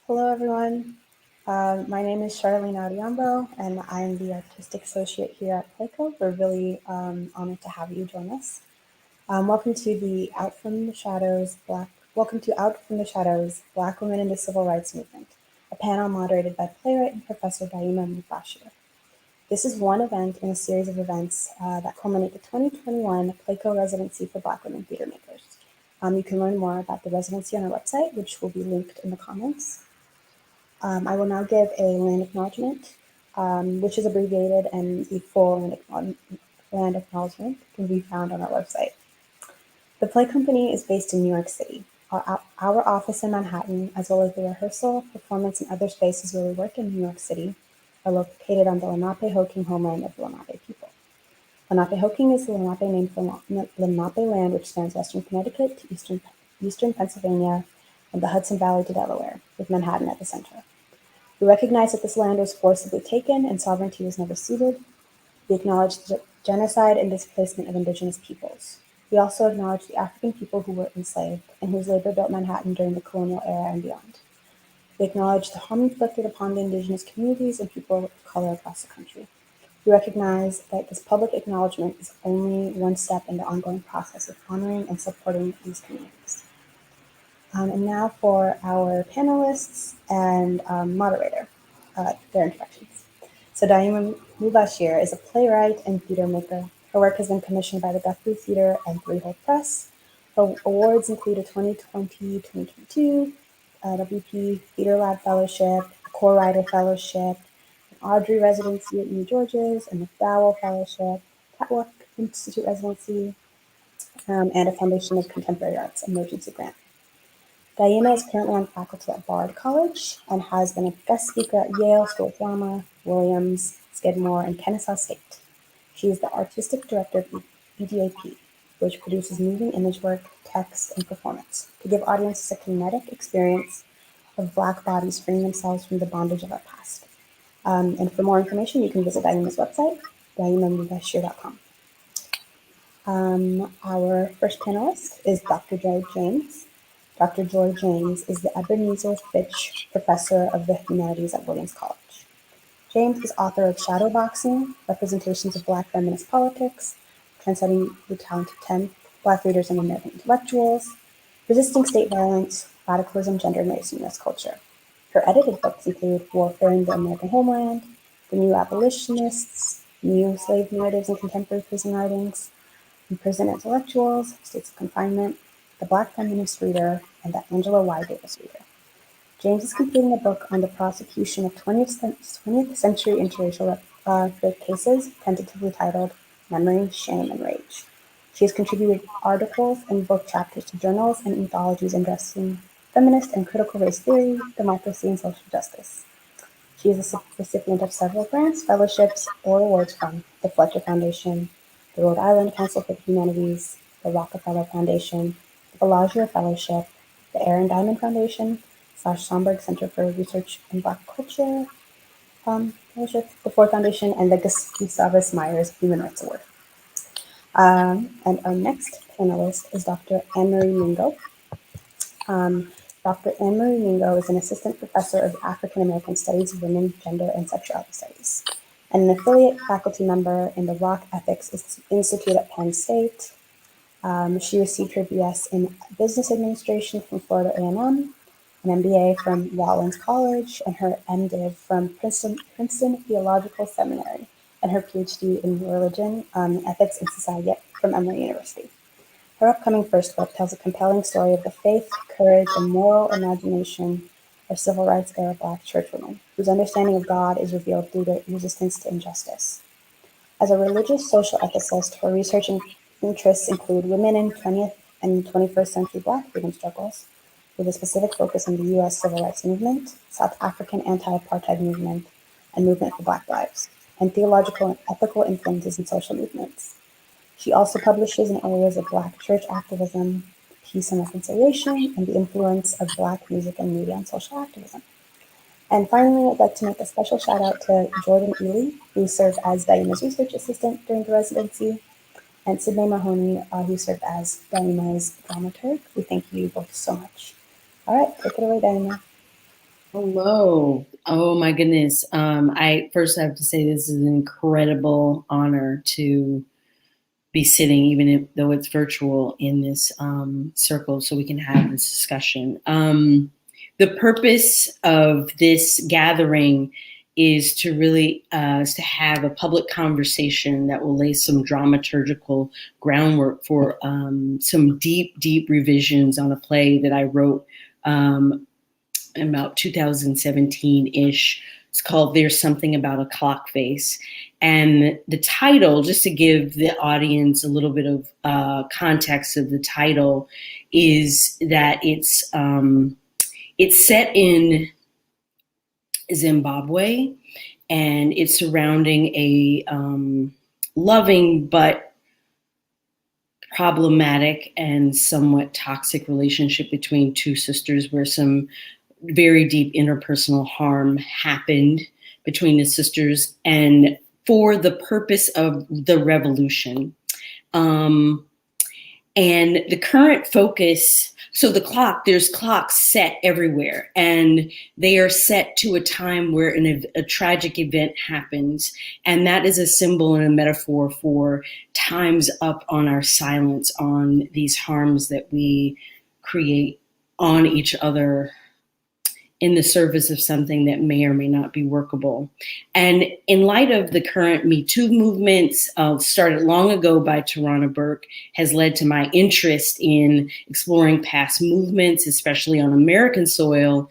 Hello, everyone. My name is Charlene Ariambo, and I'm the Artistic Associate here at Playco. We're really honored to have you join us. Welcome to the Out from the Shadows Black. Welcome to Out from the Shadows: Black Women in the Civil Rights Movement, a panel moderated by playwright and Professor Daima Mubashshir. This is one event in a series of events that culminate the 2021 Playco Residency for Black Women Theater Makers. You can learn more about the residency on our website, which will be linked in the comments. I will now give a land acknowledgement, which is abbreviated, and the full land acknowledgement can be found on our website. The play company is based in New York City. Our office in Manhattan, as well as the rehearsal, performance, and other spaces where we work in New York City, are located on the Lenape-Hoking homeland of the Lenape people. Lenape-Hoking is the Lenape name for Lenape land, which spans western Connecticut to eastern Pennsylvania and the Hudson Valley to Delaware, with Manhattan at the center. We recognize that this land was forcibly taken and sovereignty was never ceded. We acknowledge the genocide and displacement of indigenous peoples. We also acknowledge the African people who were enslaved and whose labor built Manhattan during the colonial era and beyond. We acknowledge the harm inflicted upon the indigenous communities and people of color across the country. We recognize that this public acknowledgement is only one step in the ongoing process of honoring and supporting these communities. And now for our panelists and moderator, their introductions. So Daima Mubashshir is a playwright and theater maker. Her work has been commissioned by the Guthrie Theater and Three-Hole Press. Her awards include a 2020-2022 WP Theater Lab Fellowship, a Core Writer Fellowship, an Audrey Residency at New George's, a McDowell Fellowship, Catwalk Institute Residency, and a Foundation of Contemporary Arts emergency grant. Daima is currently on faculty at Bard College and has been a guest speaker at Yale, School of Drama, Williams, Skidmore, and Kennesaw State. She is the artistic director of EDAP, which produces moving image work, text, and performance to give audiences a kinetic experience of Black bodies freeing themselves from the bondage of our past. And for more information, you can visit Daima's website, daimamubashshir.com. Our first panelist is Dr. Joy James. Dr. Joy James is the Ebenezer Fitch Professor of the Humanities at Williams College. James is author of Shadowboxing, Representations of Black Feminist Politics, Transcending the Talented 10, Black Leaders and American Intellectuals, Resisting State Violence, Radicalism, Gender, and Race in U.S. Culture. Her edited books include Warfare in the American Homeland, The New Abolitionists, New Slave Narratives and Contemporary Prison Writings, Imprisoned Intellectuals, States of Confinement, The Black Feminist Reader, and The Angela Y. Davis Reader. James is completing a book on the prosecution of 20th century interracial rape cases, tentatively titled Memory, Shame, and Rage. She has contributed articles and book chapters to journals and anthologies addressing feminist and critical race theory, democracy, and social justice. She is a recipient of several grants, fellowships, or awards from the Fletcher Foundation, the Rhode Island Council for the Humanities, the Rockefeller Foundation, the Bellagio Fellowship, the Aaron Diamond Foundation, Schomburg Center for Research in Black Culture Fellowship, the Ford Foundation, and the Gustavus Myers Human Rights Award. And our next panelist is Dr. Anne-Marie Mingo. Dr. Anne-Marie Mingo is an assistant professor of African American Studies, Women, Gender, and Sexuality Studies, and an affiliate faculty member in the Rock Ethics Institute at Penn State. She received her BS in Business Administration from Florida A&M, an MBA from Rollins College, and her MDiv from Princeton Theological Seminary, and her PhD in Religion, Ethics, and Society from Emory University. Her upcoming first book tells a compelling story of the faith, courage, and moral imagination of civil rights era Black churchwomen, whose understanding of God is revealed through their resistance to injustice. As a religious social ethicist, her research interests include women in 20th and 21st century Black freedom struggles, with a specific focus on the U.S. civil rights movement, South African anti-apartheid movement, and movement for Black lives, and theological and ethical influences in social movements. She also publishes in areas of Black church activism, peace and reconciliation, and the influence of Black music and media on social activism. And finally, I'd like to make a special shout out to Jordan Ely, who served as Daima's research assistant during the residency, and Sydney Mahoney, who served as Daima's dramaturg. We thank you both so much. All right, take it away, Daima. Hello. Oh my goodness. I first have to say this is an incredible honor to be sitting, even though it's virtual, in this circle, so we can have this discussion. The purpose of this gathering is to really to have a public conversation that will lay some dramaturgical groundwork for some deep revisions on a play that I wrote in about 2017-ish. It's called There's Something About a Clock Face. And the title, just to give the audience a little bit of context of the title, is that it's set in Zimbabwe, and it's surrounding a loving but problematic and somewhat toxic relationship between two sisters, where some very deep interpersonal harm happened between the sisters, and for the purpose of the revolution. And the current focus, so there's clocks set everywhere, and they are set to a time where a tragic event happens. And that is a symbol and a metaphor for time's up on our silence on these harms that we create on each other in the service of something that may or may not be workable. And in light of the current Me Too movements, started long ago by Tarana Burke, has led to my interest in exploring past movements, especially on American soil,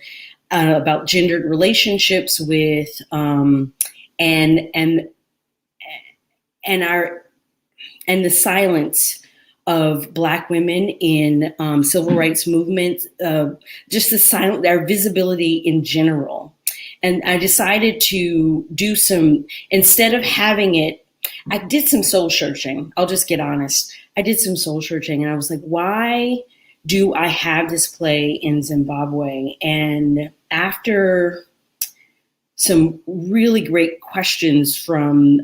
about gendered relationships with and the silence of Black women in civil rights movements, just our visibility in general. And I decided to do instead of having it, I did some soul searching. I'll just get honest. I did some soul searching, and I was like, why do I have this play in Zimbabwe? And after some really great questions from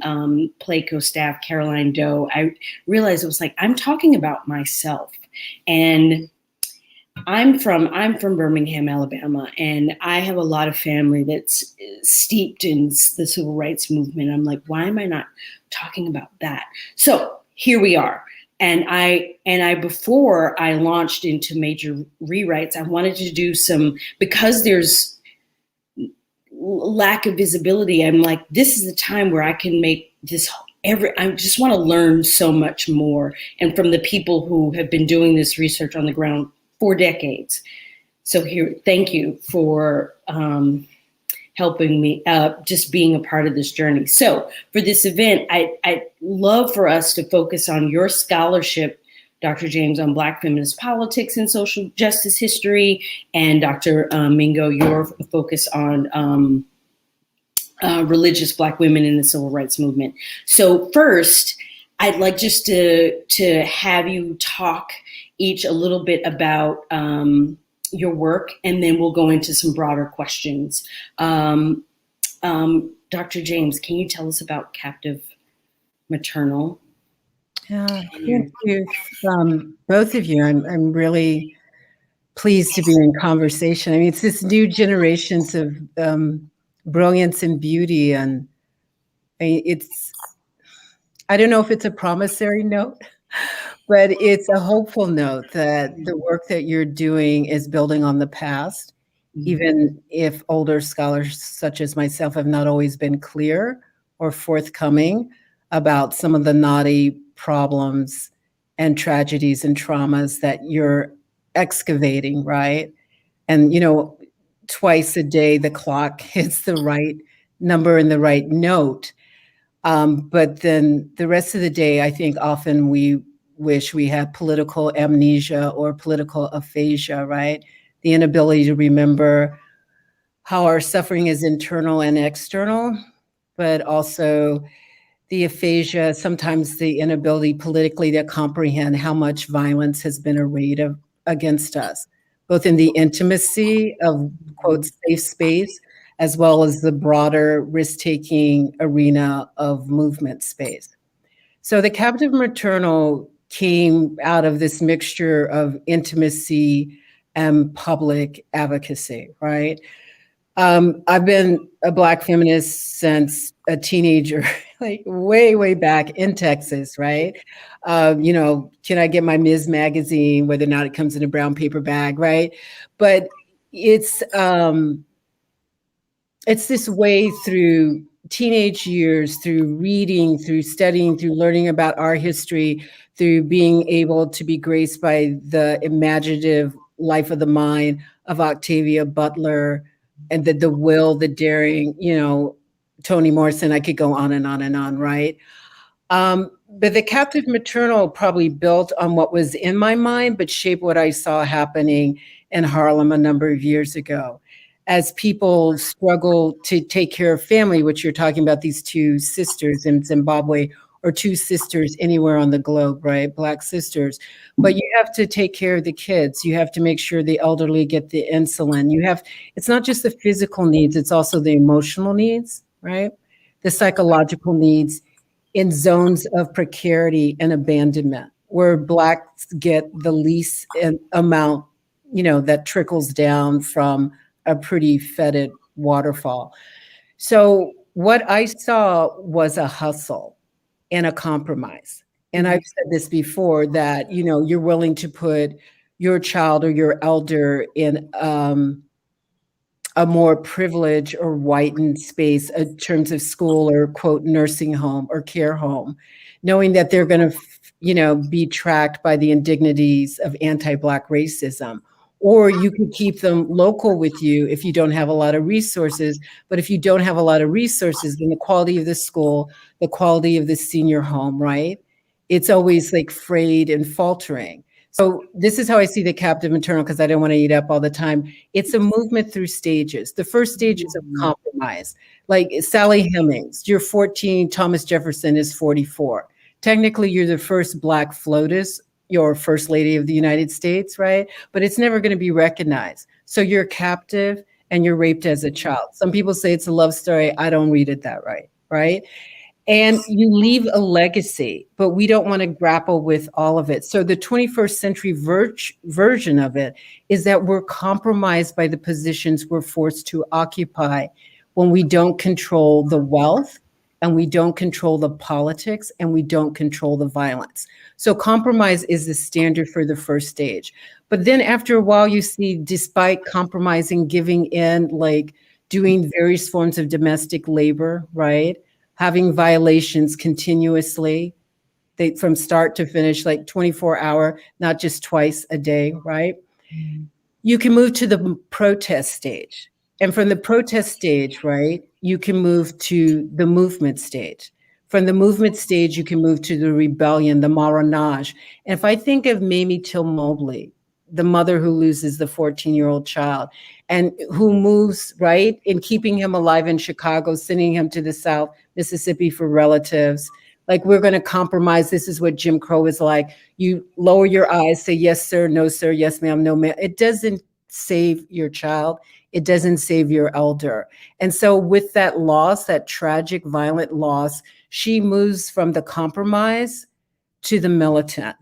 Playco staff, Caroline Doe, I realized it was like, I'm talking about myself. And I'm from Birmingham, Alabama, and I have a lot of family that's steeped in the civil rights movement. I'm like, why am I not talking about that? So here we are. And I before I launched into major rewrites, I wanted to do because there's lack of visibility, I'm like, this is the time where I can make this I just want to learn so much more, and from the people who have been doing this research on the ground for decades. So here, thank you for helping me, just being a part of this journey. So for this event, I'd love for us to focus on your scholarship, Dr. James, on Black feminist politics and social justice history, and Dr. Mingo, your focus on religious Black women in the civil rights movement. So first, I'd like just to have you talk each a little bit about your work, and then we'll go into some broader questions. Dr. James, can you tell us about Captive Maternal? Yeah, thank you, both of you. I'm really pleased to be in conversation. I mean, it's this new generations of brilliance and beauty, and I don't know if it's a promissory note, but it's a hopeful note that the work that you're doing is building on the past, even if older scholars such as myself have not always been clear or forthcoming about some of the knotty problems and tragedies and traumas that you're excavating, right? And, twice a day, the clock hits the right number and the right note. But then the rest of the day, I think often we wish we had political amnesia or political aphasia, right? The inability to remember how our suffering is internal and external, but also the aphasia, sometimes the inability politically to comprehend how much violence has been arrayed against us, both in the intimacy of, quote, safe space, as well as the broader risk-taking arena of movement space. So the Captive Maternal came out of this mixture of intimacy and public advocacy, right? I've been a Black feminist since a teenager, like way, way back in Texas, right? Can I get my Ms. magazine, whether or not it comes in a brown paper bag, right? But it's um, it's this way through teenage years, through reading, through studying, through learning about our history, through being able to be graced by the imaginative life of the mind of Octavia Butler and the will, the daring, Toni Morrison. I could go on and on and on, right? But the captive maternal probably built on what was in my mind, but shaped what I saw happening in Harlem a number of years ago. As people struggle to take care of family, which you're talking about, these two sisters in Zimbabwe, or two sisters anywhere on the globe, right? Black sisters. But you have to take care of the kids. You have to make sure the elderly get the insulin. It's not just the physical needs, it's also the emotional needs, right? The psychological needs in zones of precarity and abandonment, where Blacks get the least amount, that trickles down from a pretty fetid waterfall. So what I saw was a hustle and a compromise. And I've said this before, that, you're willing to put your child or your elder in a more privileged or whitened space in terms of school or quote nursing home or care home, knowing that they're going to, be tracked by the indignities of anti-Black racism. Or you could keep them local with you if you don't have a lot of resources. But if you don't have a lot of resources, then the quality of the school, the quality of the senior home, right? It's always like frayed and faltering. So this is how I see the captive maternal, because I don't want to eat up all the time. It's a movement through stages. The first stage is of compromise. Like Sally Hemings, you're 14, Thomas Jefferson is 44. Technically, you're the first Black FLOTUS, you're First Lady of the United States, right? But it's never going to be recognized. So you're captive and you're raped as a child. Some people say it's a love story. I don't read it that right? And you leave a legacy, but we don't want to grapple with all of it. So the 21st century version of it is that we're compromised by the positions we're forced to occupy when we don't control the wealth, and we don't control the politics, and we don't control the violence. So compromise is the standard for the first stage. But then after a while, you see, despite compromising, giving in, like doing various forms of domestic labor, right? Having violations continuously, from start to finish, like 24-hour, not just twice a day, right? You can move to the protest stage. And from the protest stage, right, you can move to the movement stage. From the movement stage, you can move to the rebellion, the marronage. And if I think of Mamie Till Mobley, the mother who loses the 14-year-old child and who moves, right, in keeping him alive in Chicago, sending him to the South Mississippi for relatives. Like, we're going to compromise. This is what Jim Crow is like. You lower your eyes, say, yes, sir, no, sir, yes, ma'am, no, ma'am. It doesn't save your child. It doesn't save your elder. And so with that loss, that tragic, violent loss, she moves from the compromise to the militant.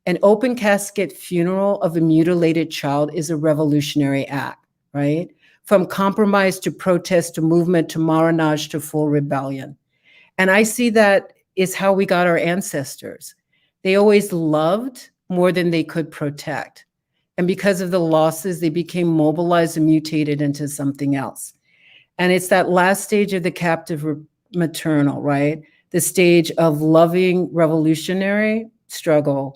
An open casket funeral of a mutilated child is a revolutionary act, right? From compromise to protest to movement to marronage to full rebellion. And I see that is how we got our ancestors. They always loved more than they could protect. And because of the losses, they became mobilized and mutated into something else. And it's that last stage of the captive maternal, right? The stage of loving revolutionary struggle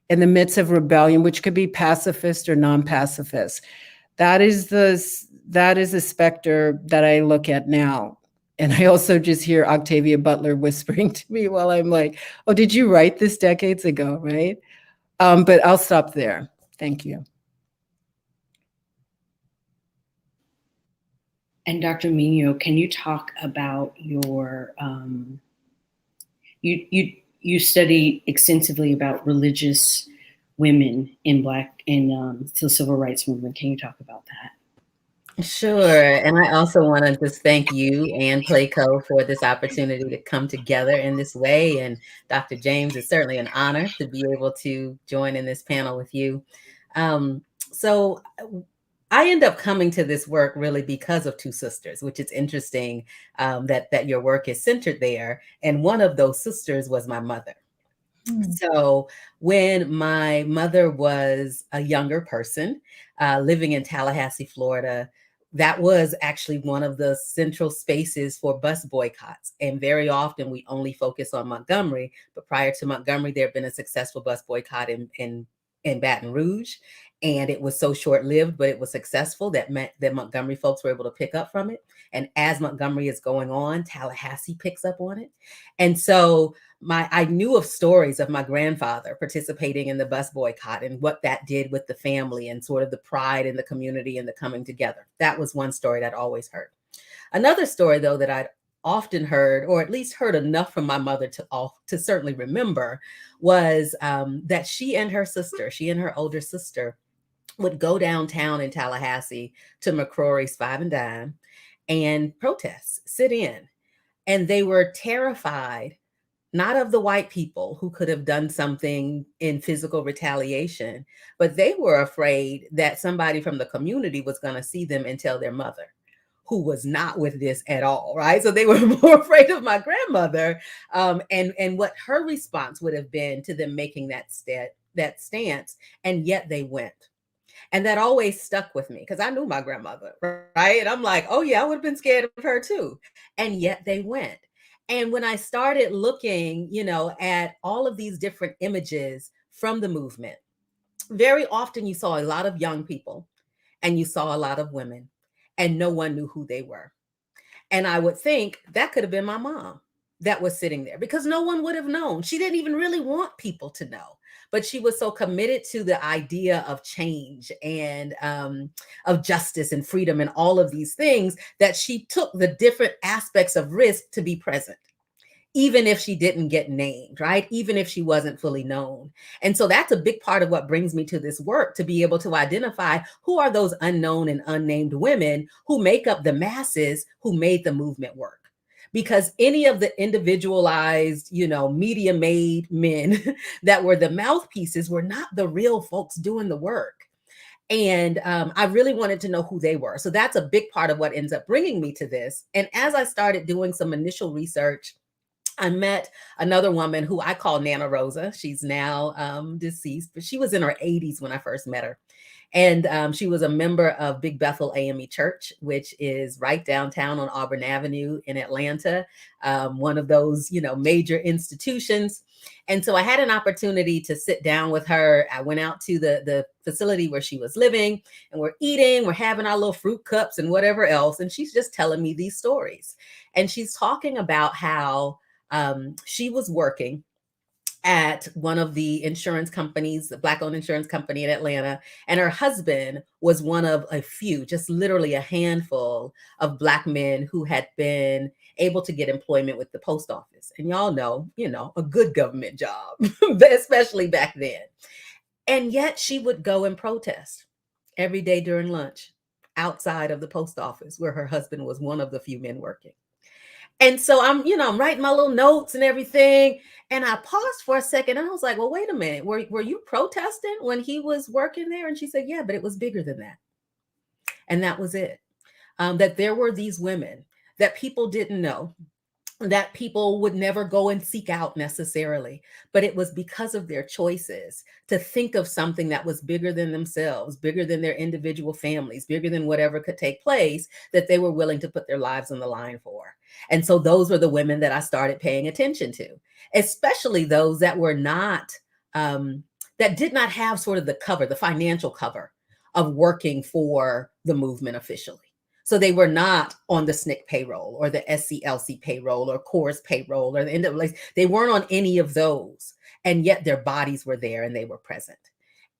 in the midst of rebellion, which could be pacifist or non-pacifist. That is the specter that I look at now. And I also just hear Octavia Butler whispering to me while I'm like, oh, did you write this decades ago, right? But I'll stop there. Thank you. And Dr. Minio, can you talk about your you study extensively about religious women in the civil rights movement. Can you talk about that? Sure. And I also want to just thank you and Playco for this opportunity to come together in this way. And Dr. James, it's certainly an honor to be able to join in this panel with you. So I end up coming to this work really because of two sisters, which is interesting, that your work is centered there. And one of those sisters was my mother. Mm. So when my mother was a younger person, living in Tallahassee, Florida, that was actually one of the central spaces for bus boycotts. And very often we only focus on Montgomery, but prior to Montgomery, there had been a successful bus boycott in Baton Rouge. And it was so short-lived, but it was successful that meant that Montgomery folks were able to pick up from it. And as Montgomery is going on, Tallahassee picks up on it. And so I knew of stories of my grandfather participating in the bus boycott and what that did with the family and sort of the pride in the community and the coming together. That was one story that I always heard. Another story, though, that I'd often heard, or at least heard enough from my mother to certainly remember, was that she and her older sister, would go downtown in Tallahassee to McCrory's Five and Dime and protest, sit in. And they were terrified, not of the white people who could have done something in physical retaliation, but they were afraid that somebody from the community was going to see them and tell their mother, who was not with this at all, right? So they were more afraid of my grandmother, and what her response would have been to them making that stance, and yet they went. And that always stuck with me because I knew my grandmother, right? And I'm like, oh yeah, I would have been scared of her too. And yet they went. And when I started looking, at all of these different images from the movement, very often you saw a lot of young people and you saw a lot of women, and no one knew who they were. And I would think that could have been my mom that was sitting there because no one would have known. She didn't even really want people to know, but she was so committed to the idea of change and of justice and freedom and all of these things that she took the different aspects of risk to be present, even if she didn't get named, right? Even if she wasn't fully known. And so that's a big part of what brings me to this work, to be able to identify who are those unknown and unnamed women who make up the masses who made the movement work. Because any of the individualized, media made men that were the mouthpieces were not the real folks doing the work. And I really wanted to know who they were. So that's a big part of what ends up bringing me to this. And as I started doing some initial research, I met another woman who I call Nana Rosa. She's now deceased, but she was in her 80s when I first met her. And she was a member of Big Bethel AME Church, which is right downtown on Auburn Avenue in Atlanta, one of those, major institutions. And so I had an opportunity to sit down with her. I went out to the facility where she was living, and we're eating, we're having our little fruit cups and whatever else. And she's just telling me these stories. And she's talking about how she was working at one of the insurance companies, the Black-owned insurance company in Atlanta, and her husband was one of a few, just literally a handful of Black men who had been able to get employment with the post office. And y'all know, a good government job, especially back then. And yet she would go and protest every day during lunch outside of the post office where her husband was one of the few men working. And so I'm writing my little notes and everything. And I paused for a second and I was like, well, wait a minute. Were you protesting when he was working there? And she said, yeah, but it was bigger than that. And that was it. That there were these women that people didn't know, that people would never go and seek out necessarily, but it was because of their choices to think of something that was bigger than themselves, bigger than their individual families, bigger than whatever could take place, that they were willing to put their lives on the line for. And so those were the women that I started paying attention to, especially those that were not, that did not have sort of the cover, the financial cover of working for the movement officially. So they were not on the SNCC payroll or the SCLC payroll or CORE's payroll or the NAACP. They weren't on any of those. And yet their bodies were there and they were present.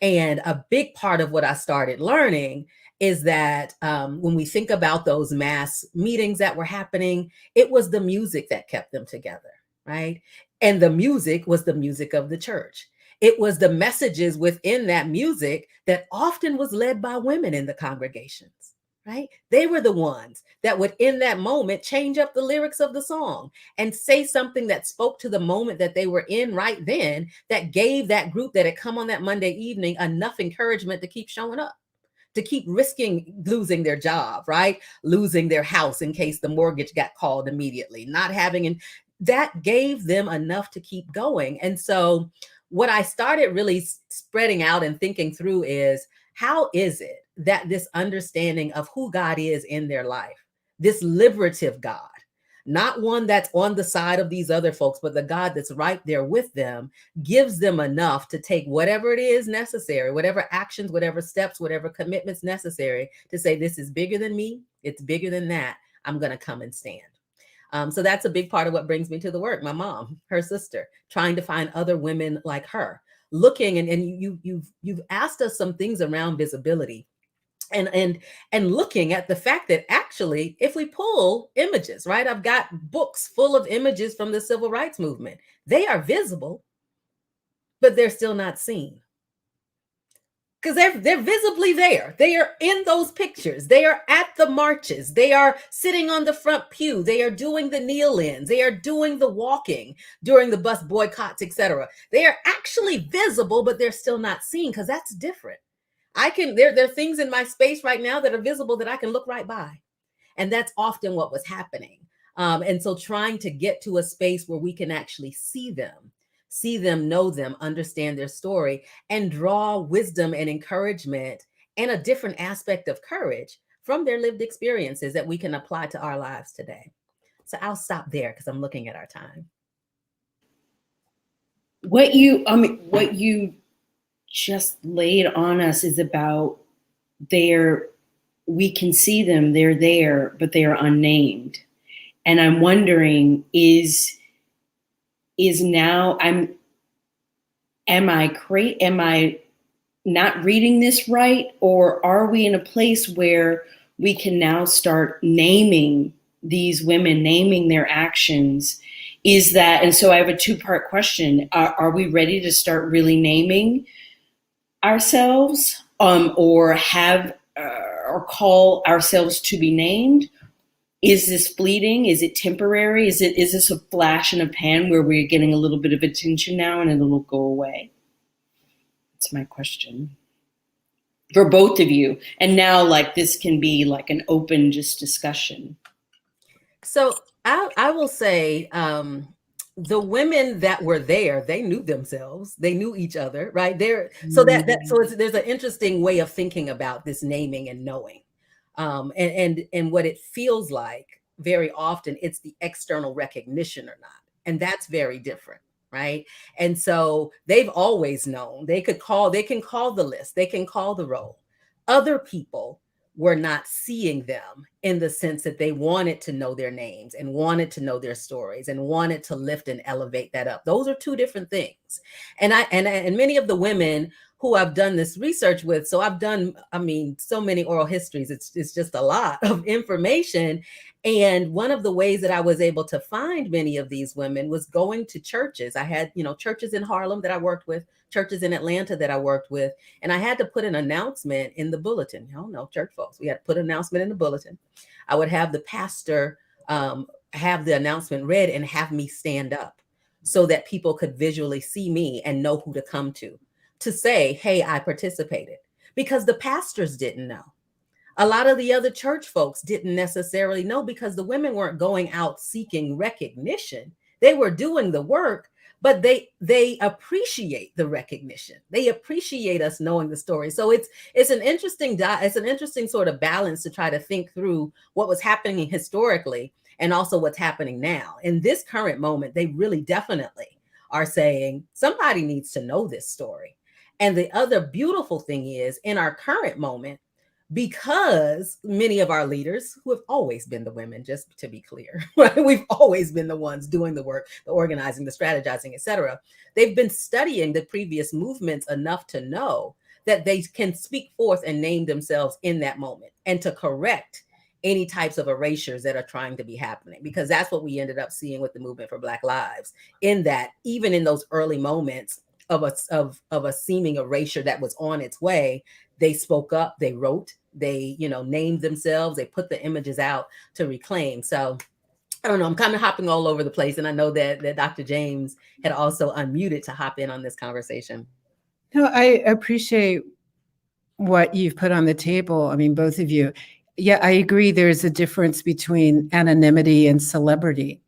And a big part of what I started learning is that when we think about those mass meetings that were happening, it was the music that kept them together, right? And the music was the music of the church. It was the messages within that music that often was led by women in the congregations. Right? They were the ones that would, in that moment, change up the lyrics of the song and say something that spoke to the moment that they were in right then, that gave that group that had come on that Monday evening enough encouragement to keep showing up, to keep risking losing their job, right? Losing their house in case the mortgage got called immediately, not having, and that gave them enough to keep going. And so what I started really spreading out and thinking through is, how is it that this understanding of who God is in their life, this liberative God, not one that's on the side of these other folks, but the God that's right there with them, gives them enough to take whatever it is necessary, whatever actions, whatever steps, whatever commitments necessary to say, this is bigger than me, it's bigger than that, I'm going to come and stand. So that's a big part of what brings me to the work. My mom, her sister, trying to find other women like her, looking, and you've asked us some things around visibility. And looking at the fact that actually, if we pull images, right? I've got books full of images from the civil rights movement. They are visible, but they're still not seen. Because they're visibly there. They are in those pictures. They are at the marches. They are sitting on the front pew. They are doing the kneel-ins. They are doing the walking during the bus boycotts, etc. They are actually visible, but they're still not seen, because that's different. There are things in my space right now that are visible that I can look right by. And that's often what was happening. And so trying to get to a space where we can actually see them, know them, understand their story, and draw wisdom and encouragement and a different aspect of courage from their lived experiences that we can apply to our lives today. So I'll stop there because I'm looking at our time. What you just laid on us is about we can see them, they're there, but they are unnamed. And I'm wondering, am I not reading this right? Or are we in a place where we can now start naming these women, naming their actions? And so I have a 2-part question. Are we ready to start really naming ourselves, or call ourselves to be named? Is this fleeting? Is it temporary? Is this a flash in a pan where we're getting a little bit of attention now and it'll go away? That's my question for both of you. And now, like, this can be like an open just discussion. So I will say, the women that were there, they knew themselves, they knew each other, right there. So there's an interesting way of thinking about this naming and knowing, and what it feels like. Very often it's the external recognition or not, and that's very different, right? And so they've always known. They can call the list, they can call the roll. Other people were not seeing them in the sense that they wanted to know their names and wanted to know their stories and wanted to lift and elevate that up. Those are two different things. And many of the women who I've done this research with, so I've done, so many oral histories, it's just a lot of information. And one of the ways that I was able to find many of these women was going to churches. I had, churches in Harlem that I worked with, churches in Atlanta that I worked with, and I had to put an announcement in the bulletin. Church folks, we had to put an announcement in the bulletin. I would have the pastor have the announcement read and have me stand up so that people could visually see me and know who to come to say, hey, I participated, because the pastors didn't know. A lot of the other church folks didn't necessarily know, because the women weren't going out seeking recognition. They were doing the work, but they appreciate the recognition. They appreciate us knowing the story. So it's an interesting sort of balance to try to think through what was happening historically and also what's happening now. In this current moment, they really definitely are saying somebody needs to know this story. And the other beautiful thing is, in our current moment, because many of our leaders, who have always been the women, just to be clear, right? We've always been the ones doing the work, the organizing, the strategizing, etc. They've been studying the previous movements enough to know that they can speak forth and name themselves in that moment and to correct any types of erasures that are trying to be happening, because that's what we ended up seeing with the movement for Black Lives, in that even in those early moments of a seeming erasure that was on its way, they spoke up, they wrote, they named themselves, they put the images out to reclaim. So I don't know, I'm kind of hopping all over the place, and I know that Dr. James had also unmuted to hop in on this conversation. No, I appreciate what you've put on the table. I mean, both of you. Yeah, I agree. There's a difference between anonymity and celebrity.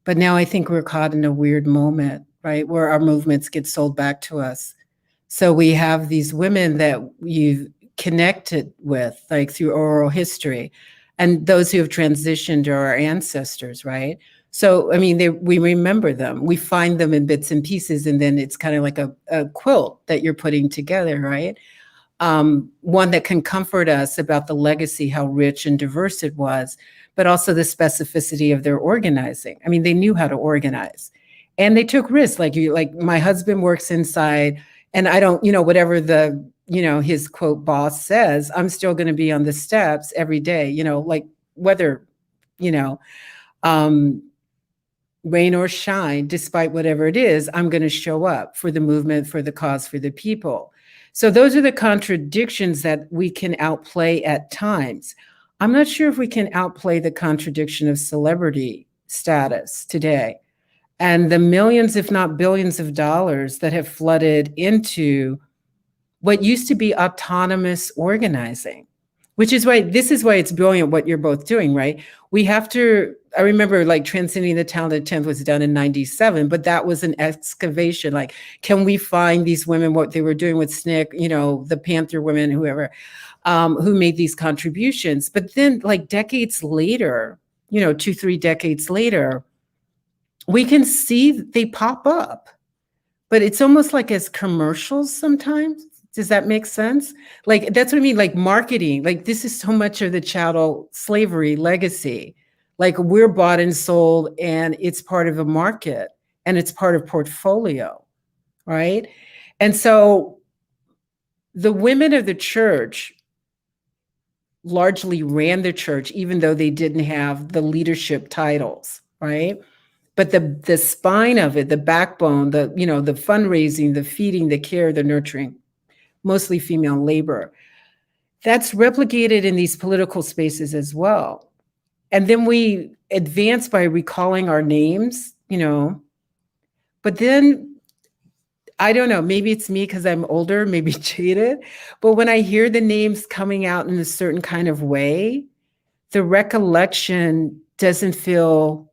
But now I think we're caught in a weird moment, right? Where our movements get sold back to us. So we have these women that you've connected with, like through oral history, and those who have transitioned are our ancestors, right? So, I mean, we remember them. We find them in bits and pieces, and then it's kind of like a quilt that you're putting together, right? One that can comfort us about the legacy, how rich and diverse it was, but also the specificity of their organizing. I mean, they knew how to organize, and they took risks. Like my husband works inside, and I don't, whatever his quote boss says, I'm still going to be on the steps every day, like whether, you know, um, rain or shine, despite whatever it is, I'm going to show up for the movement, for the cause, for the people. So those are the contradictions that we can outplay at times. I'm not sure if we can outplay the contradiction of celebrity status today and the millions, if not billions of dollars that have flooded into what used to be autonomous organizing, which is why it's brilliant what you're both doing, right? We have to, I remember like Transcending the Talented 10th was done in 97, but that was an excavation. Like, can we find these women, what they were doing with SNCC, the Panther women, whoever, who made these contributions. But then like decades later, 2-3 decades later, we can see they pop up, but it's almost like as commercials sometimes. Does that make sense? Like, that's what I mean, like marketing, like this is so much of the chattel slavery legacy. Like we're bought and sold and it's part of a market and it's part of portfolio, right? And so the women of the church largely ran the church, even though they didn't have the leadership titles, right? But the spine of it, the backbone, the fundraising, the feeding, the care, the nurturing, mostly female labor, that's replicated in these political spaces as well. And then we advance by recalling our names, but then I don't know, maybe it's me because I'm older, maybe jaded, but when I hear the names coming out in a certain kind of way, the recollection doesn't feel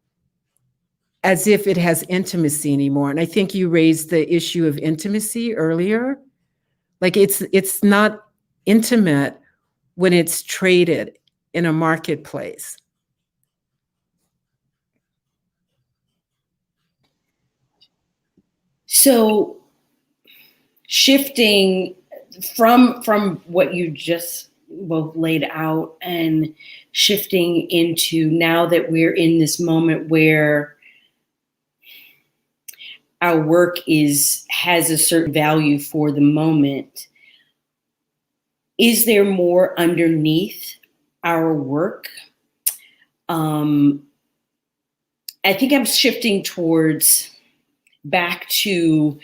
as if it has intimacy anymore. And I think you raised the issue of intimacy earlier. Like it's not intimate when it's traded in a marketplace. So shifting from what you just both laid out and shifting into now that we're in this moment where our work has a certain value for the moment, is there more underneath our work? I think I'm shifting towards back to,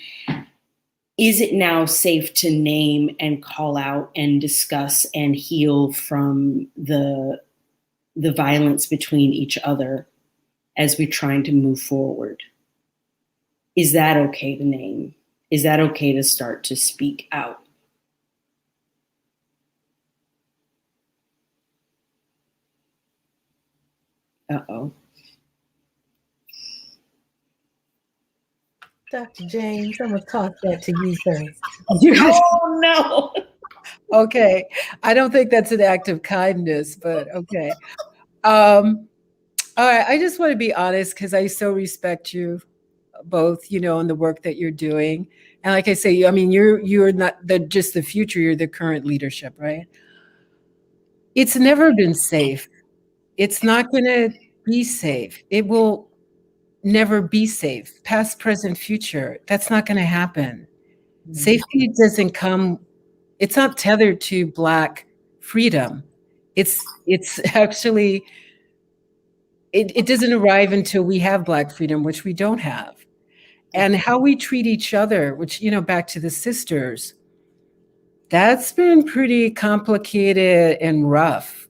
is it now safe to name and call out and discuss and heal from the violence between each other as we're trying to move forward? Is that okay to name? Is that okay to start to speak out? Uh-oh. Dr. James, I'm going to toss that to you first. Oh, no. Okay. I don't think that's an act of kindness, but okay. All right. I just want to be honest because I so respect you both, and the work that you're doing. And like I say, I mean, you're not just the future, you're the current leadership, right? It's never been safe. It's not going to be safe. It will never be safe. Past, present, future. That's not going to happen. Mm-hmm. Safety doesn't come, it's not tethered to Black freedom. It's actually, it doesn't arrive until we have Black freedom, which we don't have. And how we treat each other, which, back to the sisters, that's been pretty complicated and rough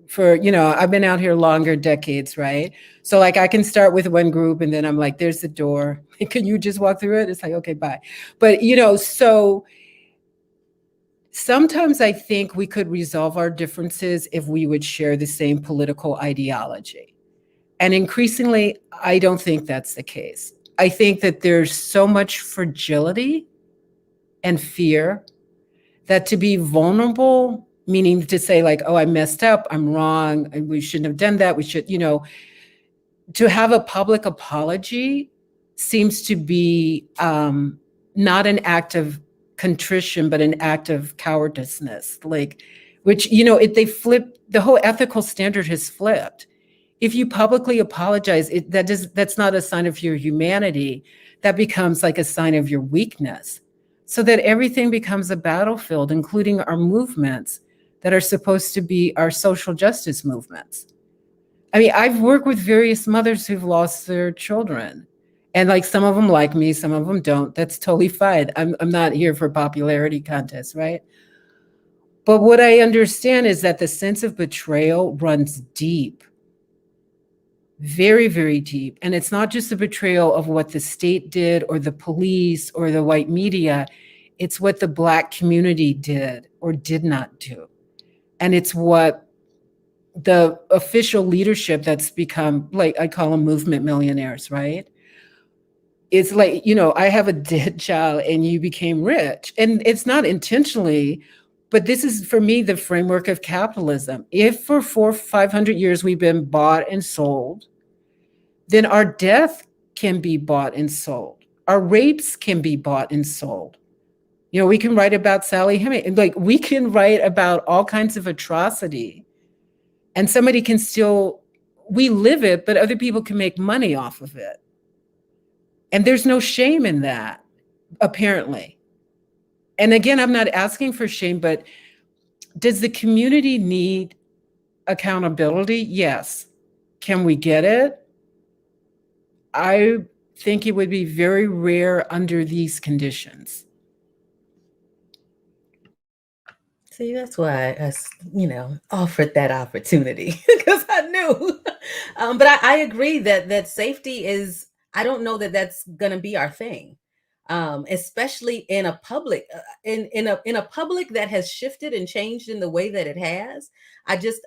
for, I've been out here longer decades, right? So like I can start with one group and then I'm like, there's the door. Can you just walk through it? It's like, okay, bye. But, so Sometimes I think we could resolve our differences if we would share the same political ideology. And increasingly, I don't think that's the case. I think that there's so much fragility and fear that to be vulnerable, meaning to say, like, oh, I messed up, I'm wrong, and we shouldn't have done that, we should, to have a public apology seems to be not an act of contrition, but an act of cowardice. Like, which, they flip, the whole ethical standard has flipped. If you publicly apologize, that's not a sign of your humanity. That becomes like a sign of your weakness. So that everything becomes a battlefield, including our movements that are supposed to be our social justice movements. I mean, I've worked with various mothers who've lost their children. And like some of them like me, some of them don't. That's totally fine. I'm not here for popularity contests, right? But what I understand is that the sense of betrayal runs deep, very, very deep. And it's not just the betrayal of what the state did or the police or the white media. It's what the Black community did or did not do. And it's what the official leadership that's become, like, I call them movement millionaires, right? It's like, I have a dead child and you became rich. And it's not intentionally, but this is, for me, the framework of capitalism. If for 400-500 years we've been bought and sold, then our death can be bought and sold. Our rapes can be bought and sold. We can write about Sally Heming. Like, we can write about all kinds of atrocity. And somebody can still, we live it, but other people can make money off of it. And there's no shame in that, apparently. And again, I'm not asking for shame, but does the community need accountability? Yes. Can we get it? I think it would be very rare under these conditions. See, that's why I, offered that opportunity because I knew. But I agree that safety is. I don't know that that's going to be our thing, especially in a public in a public that has shifted and changed in the way that it has.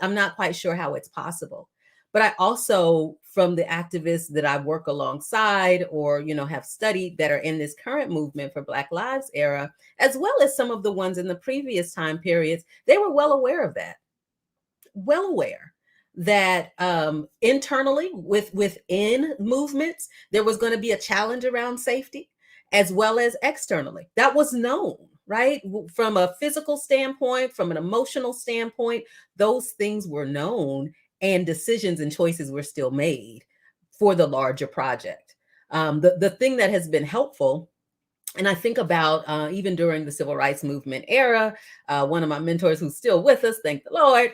I'm not quite sure how it's possible. But I also, from the activists that I work alongside or have studied that are in this current movement for Black Lives era, as well as some of the ones in the previous time periods, they were well aware of that. Well aware that internally within movements, there was going to be a challenge around safety, as well as externally. That was known, right? From a physical standpoint, from an emotional standpoint, those things were known, and decisions and choices were still made for the larger project. The thing that has been helpful, and I think about even during the civil rights movement era, one of my mentors who's still with us, thank the Lord,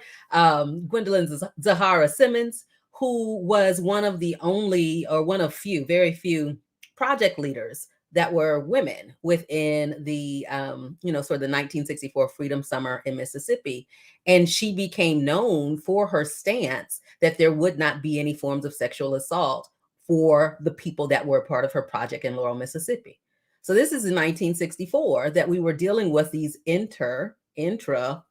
Gwendolyn Zahara Simmons, who was one of the only, or one of very few project leaders that were women within the, sort of the 1964 Freedom Summer in Mississippi. And she became known for her stance that there would not be any forms of sexual assault for the people that were part of her project in Laurel, Mississippi. So this is in 1964 that we were dealing with these intra,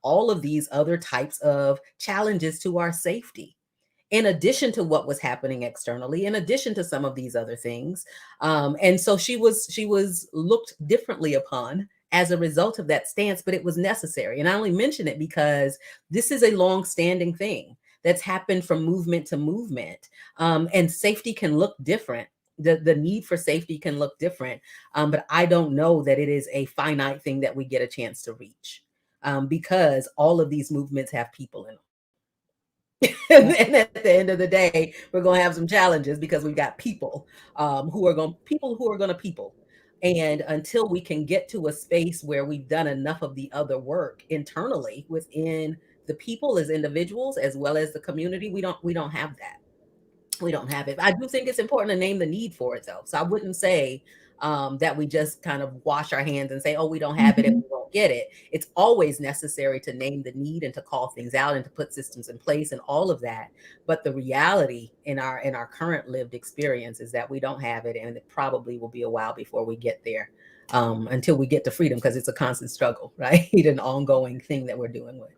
all of these other types of challenges to our safety, in addition to what was happening externally, in addition to some of these other things. And so she was looked differently upon as a result of that stance, but it was necessary. And I only mention it because this is a long-standing thing that's happened from movement to movement. And safety can look different. The need for safety can look different, but I don't know that it is a finite thing that we get a chance to reach, because all of these movements have people in them. And at the end of the day, we're going to have some challenges because we've got people who are going to people. And until we can get to a space where we've done enough of the other work internally within the people as individuals, as well as the community, we don't have that. We don't have it. I do think it's important to name the need for it, though. So I wouldn't say that we just kind of wash our hands and say, oh, we don't have it and we won't get it. It's always necessary to name the need and to call things out and to put systems in place and all of that. But the reality in our current lived experience is that we don't have it, and it probably will be a while before we get there. until we get to freedom, because it's a constant struggle, right? An ongoing thing that we're dealing with.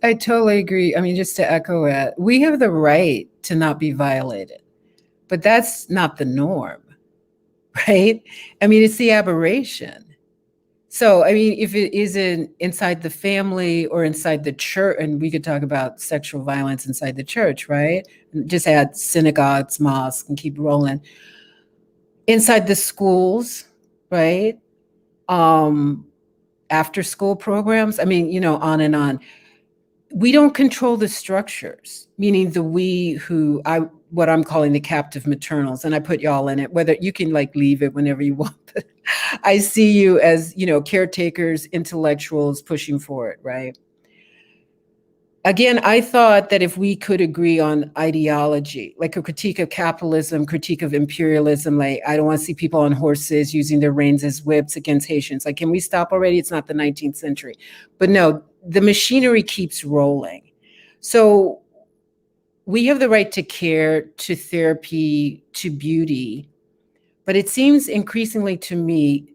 I totally agree. I mean, just to echo it, we have the right to not be violated, but that's not the norm, right? I mean, it's the aberration. So, I mean, if it isn't inside the family or inside the church, and we could talk about sexual violence inside the church, right? Just add synagogues, mosques, and keep rolling. Inside the schools, right? After school programs, I mean, on and on. We don't control the structures, meaning the we who what I'm calling the captive maternals, and I put y'all in it, whether you can like leave it whenever you want, but I see you as, caretakers, intellectuals pushing for it, right? Again, I thought that if we could agree on ideology, like a critique of capitalism, critique of imperialism, like I don't want to see people on horses using their reins as whips against Haitians. Like, can we stop already? It's not the 19th century. But no, the machinery keeps rolling. So we have the right to care, to therapy, to beauty. But it seems increasingly to me,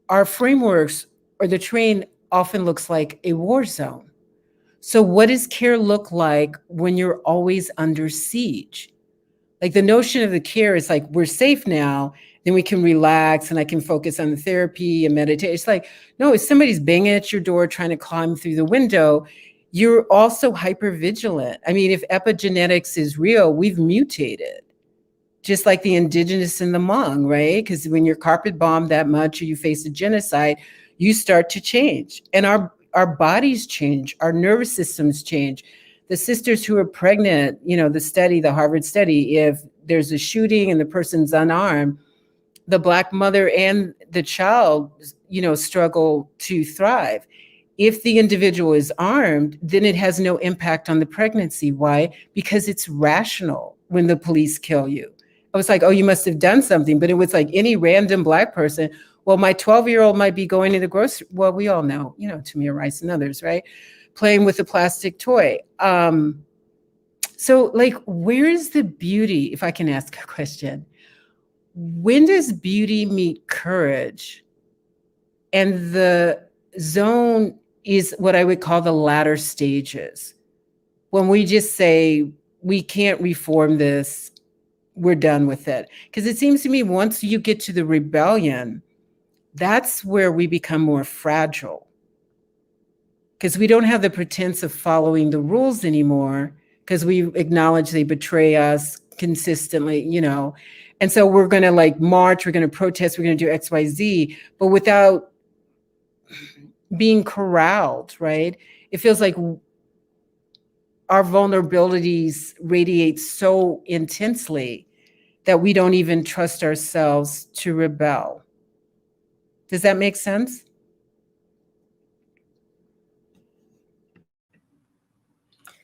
our frameworks or the terrain often looks like a war zone. So what does care look like when you're always under siege? Like the notion of the care is like, we're safe now, then we can relax and I can focus on the therapy and meditate. It's like, no, if somebody's banging at your door trying to climb through the window, you're also hyper vigilant. I mean, if epigenetics is real, we've mutated. Just like the indigenous and the Hmong, right? Because when you're carpet bombed that much or you face a genocide, you start to change. And our bodies change, our nervous systems change. The sisters who are pregnant, the Harvard study, if there's a shooting and the person's unarmed, the Black mother and the child, struggle to thrive. If the individual is armed, then it has no impact on the pregnancy. Why? Because it's rational when the police kill you. I was like, oh, you must have done something. But it was like any random Black person. Well, my 12-year-old might be going to the grocery. Well, we all know, Tamir Rice and others, right? Playing with a plastic toy. So like, where is the beauty, if I can ask a question? When does beauty meet courage? And the zone is what I would call the latter stages. When we just say, we can't reform this, we're done with it. Because it seems to me once you get to the rebellion, that's where we become more fragile. Because we don't have the pretense of following the rules anymore, because we acknowledge they betray us consistently, And so we're going to like march, we're going to protest, we're going to do X, Y, Z, but without being corralled, right? It feels like our vulnerabilities radiate so intensely that we don't even trust ourselves to rebel. Does that make sense?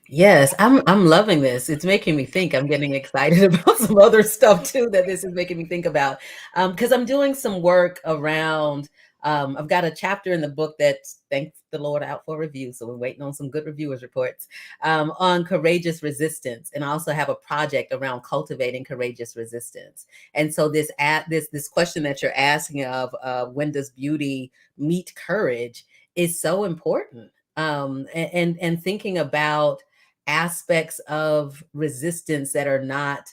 Yes, I'm loving this. It's making me think. I'm getting excited about some other stuff too that this is making me think about. Because I'm doing some work around. I've got a chapter in the book that's, thank the Lord, out for review. So we're waiting on some good reviewers reports on courageous resistance, and I also have a project around cultivating courageous resistance. And so this question that you're asking of when does beauty meet courage is so important. And thinking about aspects of resistance that are not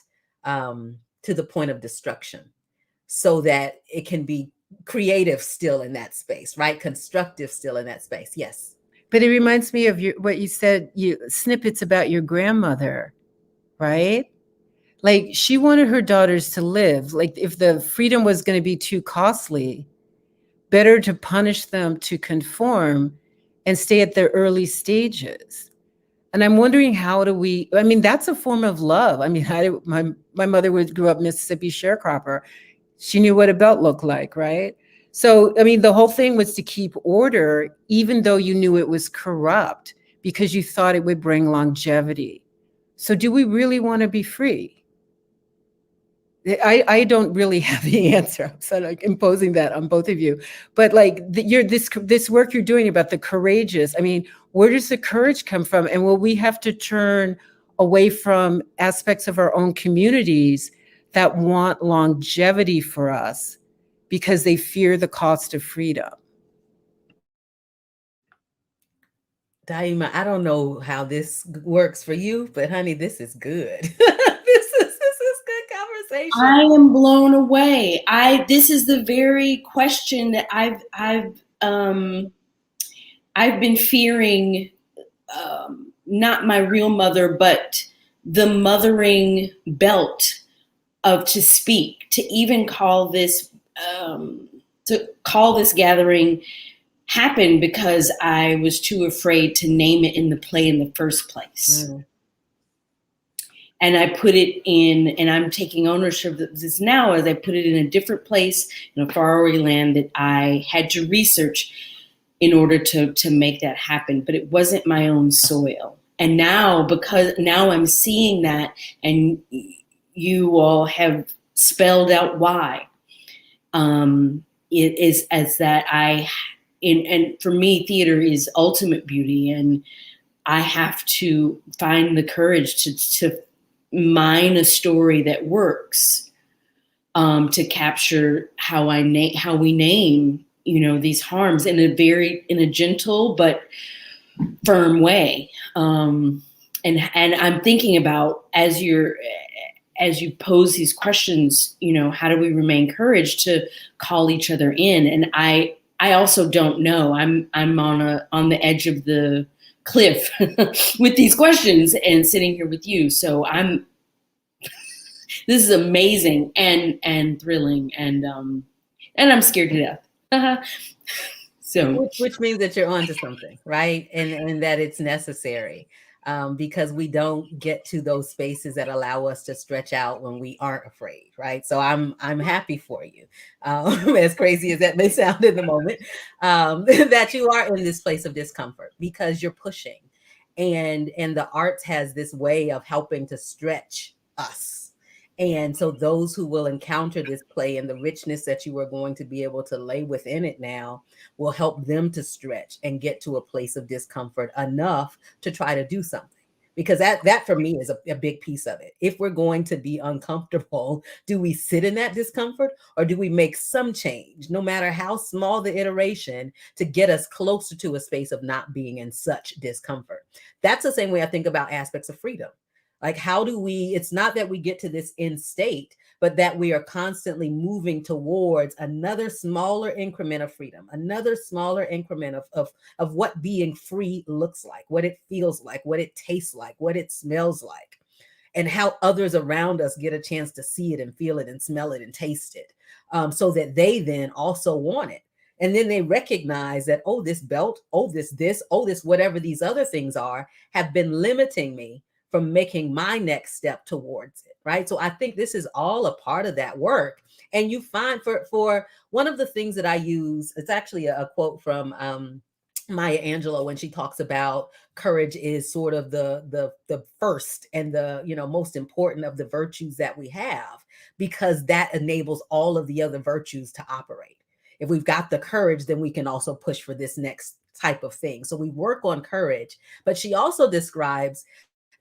to the point of destruction, so that it can be creative still in that space, right? Constructive still in that space. Yes. But it reminds me of what you said, snippets about your grandmother, right? Like she wanted her daughters to live. Like if the freedom was going to be too costly, better to punish them to conform and stay at their early stages. And I'm wondering, I mean, that's a form of love. I mean, my mother grew up Mississippi sharecropper. She knew what a belt looked like, right? So, I mean, the whole thing was to keep order, even though you knew it was corrupt, because you thought it would bring longevity. So do we really want to be free? I don't really have the answer. So like imposing that on both of you. But like this work you're doing about the courageous, I mean, where does the courage come from? And will we have to turn away from aspects of our own communities that want longevity for us because they fear the cost of freedom. Daima, I don't know how this works for you, but honey, this is good. This is good conversation. I am blown away. This is the very question that I've been fearing, not my real mother, but the mothering belt of to speak, to even call this gathering happen, because I was too afraid to name it in the play in the first place. And I put it in, and I'm taking ownership of this now, as I put it in a different place in a faraway land that I had to research in order to make that happen. But it wasn't my own soil. And now, because now I'm seeing that, and you all have spelled out why, it is as that and for me, theater is ultimate beauty, and I have to find the courage to mine a story that works, to capture how we name, these harms in a gentle but firm way. And I'm thinking about, as you pose these questions, how do we remain courage to call each other in? And I also don't know. I'm on the edge of the cliff with these questions and sitting here with you. So this is amazing and thrilling, and I'm scared to death. So, which means that you're onto something, right? And that it's necessary, because we don't get to those spaces that allow us to stretch out when we aren't afraid, right? So I'm happy for you, as crazy as that may sound in the moment, that you are in this place of discomfort, because you're pushing, and the arts has this way of helping to stretch us. And so those who will encounter this play and the richness that you are going to be able to lay within it now will help them to stretch and get to a place of discomfort enough to try to do something. Because that for me is a big piece of it. If we're going to be uncomfortable, do we sit in that discomfort, or do we make some change, no matter how small the iteration, to get us closer to a space of not being in such discomfort? That's the same way I think about aspects of freedom. Like, how do we, it's not that we get to this end state, but that we are constantly moving towards another smaller increment of freedom, another smaller increment of what being free looks like, what it feels like, what it tastes like, what it smells like, and how others around us get a chance to see it and feel it and smell it and taste it, so that they then also want it. And then they recognize that, oh, this belt, oh, this, whatever these other things are, have been limiting me from making my next step towards it, right? So I think this is all a part of that work. And you find for one of the things that I use, it's actually a quote from Maya Angelou, when she talks about courage is sort of the first and the most important of the virtues that we have, because that enables all of the other virtues to operate. If we've got the courage, then we can also push for this next type of thing. So we work on courage, but she also describes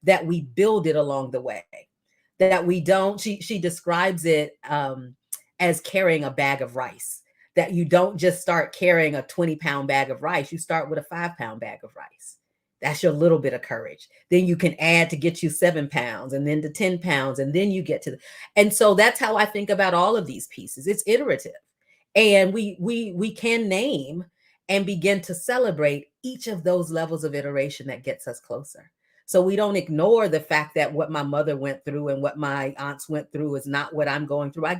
that we build it along the way, that we don't, she describes it as carrying a bag of rice, that you don't just start carrying a 20-pound bag of rice, you start with a 5-pound bag of rice. That's your little bit of courage. Then you can add to get you 7 pounds, and then to 10 pounds, and then you get to and so that's how I think about all of these pieces. It's iterative. And we can name and begin to celebrate each of those levels of iteration that gets us closer. So we don't ignore the fact that what my mother went through and what my aunts went through is not what I'm going through. I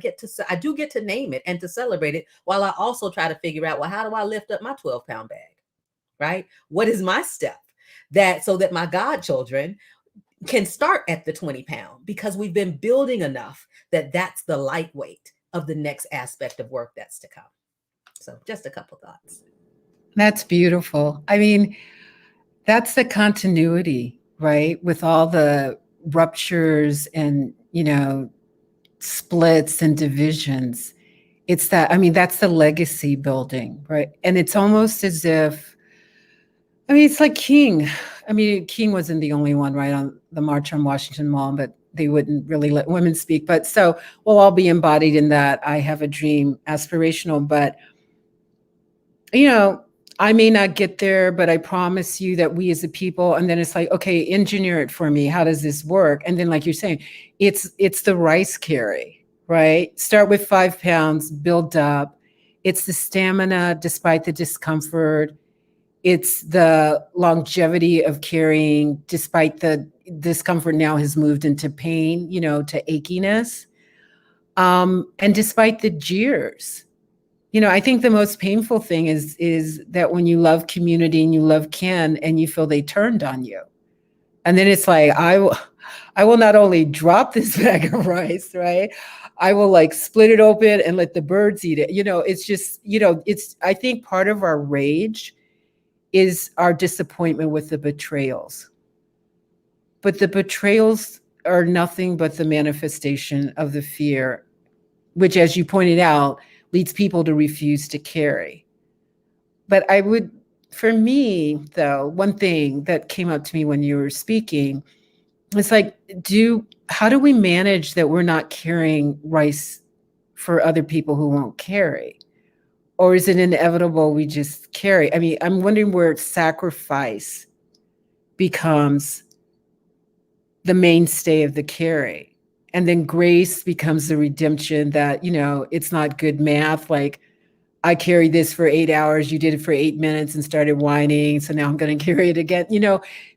do get to name it and to celebrate it, while I also try to figure out, well, how do I lift up my 12-pound bag, right? What is my step so that my godchildren can start at the 20-pound, because we've been building enough that that's the lightweight of the next aspect of work that's to come. So just a couple thoughts. That's beautiful. I mean, that's the continuity, right? With all the ruptures and, splits and divisions. It's that, I mean, that's the legacy building, right? And it's almost as if, it's like King. King wasn't the only one, right, on the March on Washington Mall, but they wouldn't really let women speak. But so we'll all be embodied in that I have a dream aspirational. But, I may not get there, but I promise you that we as a people, and then it's like, okay, engineer it for me. How does this work? And then, like you're saying, it's the rice carry, right? Start with 5 pounds, build up. It's the stamina despite the discomfort. It's the longevity of carrying despite the discomfort now has moved into pain, to achiness. And despite the jeers. I think the most painful thing is that when you love community and you love kin and you feel they turned on you. And then it's like, I will not only drop this bag of rice, right? I will like split it open and let the birds eat it. It's just, I think part of our rage is our disappointment with the betrayals. But the betrayals are nothing but the manifestation of the fear, which, as you pointed out, leads people to refuse to carry. But for me, though, one thing that came up to me when you were speaking, it's like, how do we manage that we're not carrying rice for other people who won't carry? Or is it inevitable we just carry? I mean, I'm wondering where sacrifice becomes the mainstay of the carry. And then grace becomes the redemption that, it's not good math. Like, I carried this for 8 hours, you did it for 8 minutes and started whining. So now I'm going to carry it again.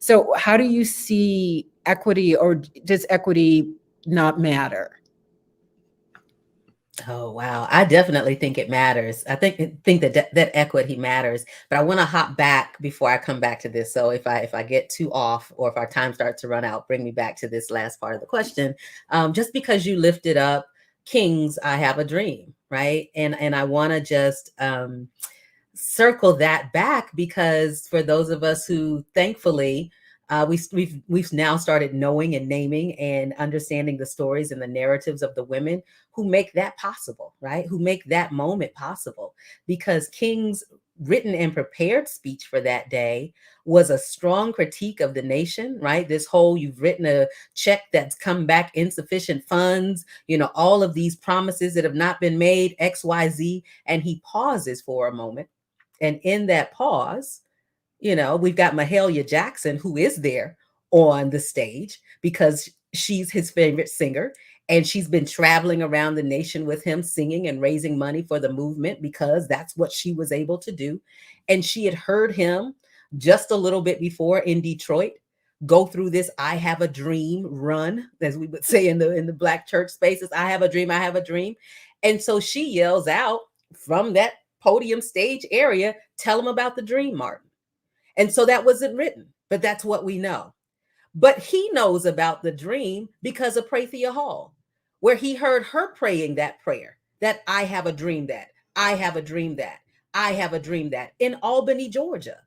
So how do you see equity, or does equity not matter? Oh, wow. I definitely think it matters. I think that equity matters, but I want to hop back before I come back to this. So if I get too off, or if our time starts to run out, bring me back to this last part of the question. Just because you lifted up King's I Have a Dream, right? And I want to just circle that back, because for those of us who thankfully we've now started knowing and naming and understanding the stories and the narratives of the women who make that possible, right? Who make that moment possible. Because King's written and prepared speech for that day was a strong critique of the nation, right? This whole, you've written a check that's come back insufficient funds, all of these promises that have not been made, XYZ. And he pauses for a moment. And in that pause, we've got Mahalia Jackson, who is there on the stage because she's his favorite singer. And she's been traveling around the nation with him, singing and raising money for the movement, because that's what she was able to do. And she had heard him just a little bit before in Detroit go through this I have a dream run, as we would say in the Black church spaces. I have a dream, I have a dream. And so she yells out from that podium stage area, tell him about the dream, Martin. And so that wasn't written, but that's what we know. But he knows about the dream because of Prathia Hall, where he heard her praying that prayer, that I have a dream that, I have a dream that, I have a dream that, in Albany, Georgia,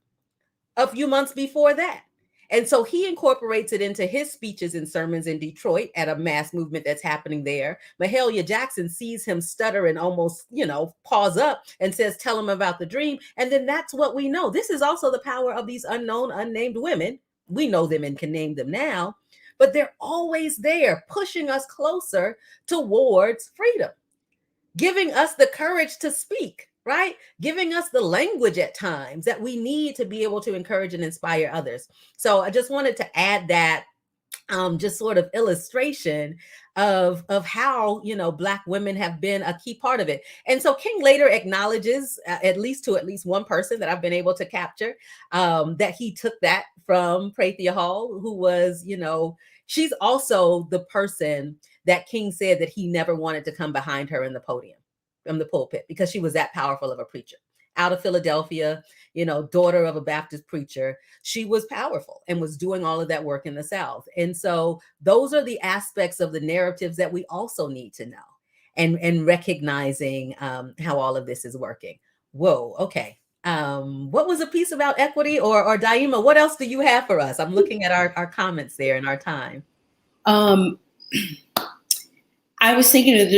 a few months before that. And so he incorporates it into his speeches and sermons in Detroit at a mass movement that's happening there. Mahalia Jackson sees him stutter and almost, pause up and says, tell him about the dream. And then that's what we know. This is also the power of these unknown, unnamed women. We know them and can name them now, but they're always there pushing us closer towards freedom, giving us the courage to speak, right? Giving us the language at times that we need to be able to encourage and inspire others. So I just wanted to add that just sort of illustration of how, Black women have been a key part of it. And so King later acknowledges, at least one person that I've been able to capture, that he took that from Prathia Hall, who was, she's also the person that King said that he never wanted to come behind her in the podium, from the pulpit, because she was that powerful of a preacher. Out of Philadelphia, daughter of a Baptist preacher, she was powerful and was doing all of that work in the South. And so those are the aspects of the narratives that we also need to know, and recognizing how all of this is working. Whoa, okay. What was a piece about equity, or Daima, what else do you have for us? I'm looking at our comments there in our time. I was thinking of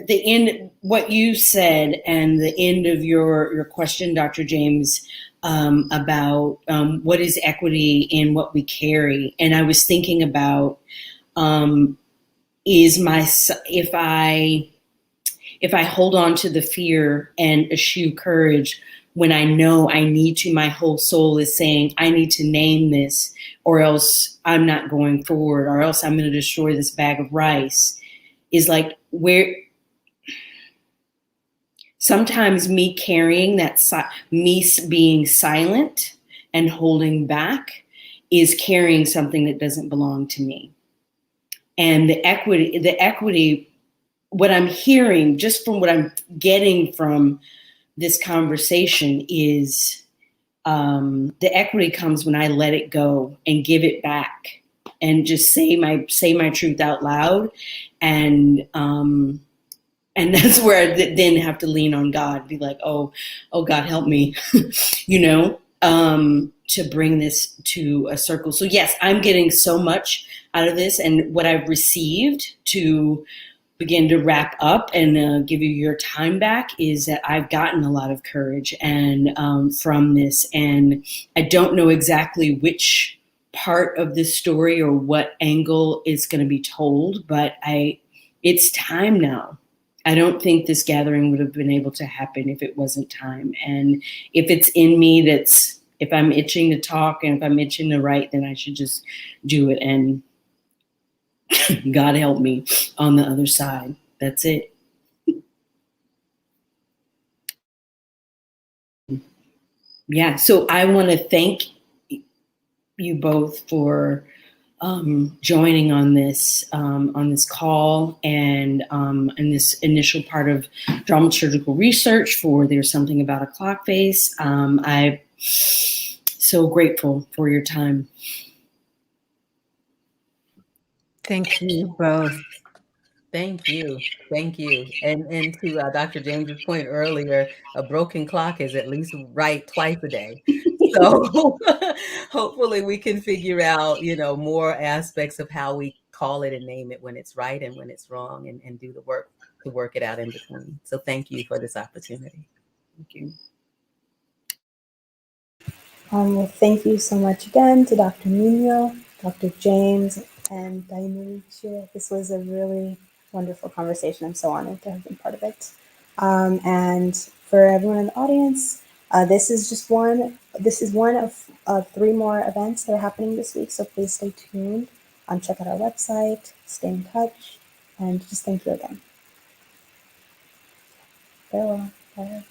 the end, what you said, and the end of your question, Dr. James, about what is equity in what we carry. And I was thinking about is if I hold on to the fear and eschew courage when I know I need to, my whole soul is saying, I need to name this, or else I'm not going forward, or else I'm going to destroy this bag of rice, is like where sometimes me carrying that, me being silent and holding back is carrying something that doesn't belong to me. And the equity, what I'm hearing just from what I'm getting from this conversation is the equity comes when I let it go and give it back and just say my truth out loud. And that's where I then have to lean on God, be like, oh God, help me, to bring this to a circle. So yes, I'm getting so much out of this, and what I've received to begin to wrap up and give you your time back is that I've gotten a lot of courage and from this, and I don't know exactly which part of this story or what angle is going to be told, but it's time now. I don't think this gathering would have been able to happen if it wasn't time. And if it's in me, if I'm itching to talk and if I'm itching to write, then I should just do it. And God help me on the other side. That's it. Yeah. So I want to thank you both for joining on this call and in this initial part of dramaturgical research for There's Something About a Clock Face. I'm so grateful for your time. Thank you both. Thank you. Thank you. And to Dr. James's point earlier, a broken clock is at least right twice a day. So hopefully we can figure out, more aspects of how we call it and name it when it's right and when it's wrong, and do the work to work it out in between. So thank you for this opportunity. Thank you. Well, thank you so much again to Dr. Nino, Dr. James, and Mubashshir. This was a really wonderful conversation. I'm so honored to have been part of it. And for everyone in the audience, this is one of 3 more events that are happening this week. So please stay tuned. Check out our website, stay in touch, and just thank you again. Farewell. Bye.